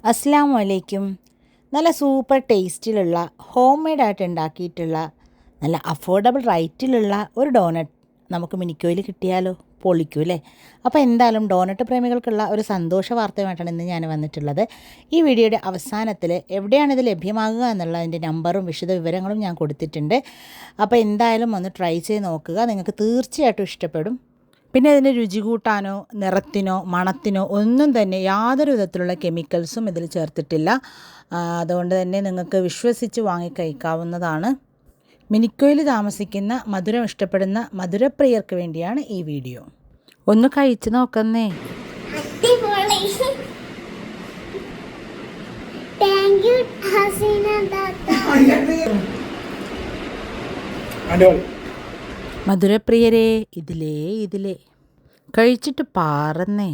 അസ്സലാമു അലൈക്കും. നല്ല സൂപ്പർ ടേസ്റ്റിലുള്ള ഹോം മെയ്ഡായിട്ട് ഉണ്ടാക്കിയിട്ടുള്ള നല്ല അഫോർഡബിൾ റേറ്റിലുള്ള ഒരു ഡോനറ്റ് നമുക്ക് മിനിക്കോയിൽ കിട്ടിയാലോ, പൊളിക്കും അല്ലേ? അപ്പോൾ എന്തായാലും ഡോനറ്റ് പ്രേമികൾക്കുള്ള ഒരു സന്തോഷ വാർത്തയുമായിട്ടാണ് ഇന്ന് ഞാൻ വന്നിട്ടുള്ളത്. ഈ വീഡിയോയുടെ അവസാനത്തിൽ എവിടെയാണ് ഇത് ലഭ്യമാകുക എന്നുള്ളതിൻ്റെ നമ്പറും വിശദ വിവരങ്ങളും ഞാൻ കൊടുത്തിട്ടുണ്ട്. അപ്പോൾ എന്തായാലും ഒന്ന് ട്രൈ ചെയ്ത് നോക്കുക, നിങ്ങൾക്ക് തീർച്ചയായിട്ടും ഇഷ്ടപ്പെടും. പിന്നെ ഇതിന് രുചി കൂട്ടാനോ നിറത്തിനോ മണത്തിനോ ഒന്നും തന്നെ യാതൊരു വിധത്തിലുള്ള കെമിക്കൽസും ഇതിൽ ചേർത്തിട്ടില്ല. അതുകൊണ്ട് തന്നെ നിങ്ങൾക്ക് വിശ്വസിച്ച് വാങ്ങി കഴിക്കാവുന്നതാണ്. മിനിക്കോയിൽ താമസിക്കുന്ന മധുരം ഇഷ്ടപ്പെടുന്ന മധുരപ്രിയർക്ക് വേണ്ടിയാണ് ഈ വീഡിയോ. ഒന്ന് കഴിച്ച് നോക്കുന്നേ. മധുരപ്രിയരെ ഇതിലേ കഴിച്ചിട്ട് പാറുന്നേ.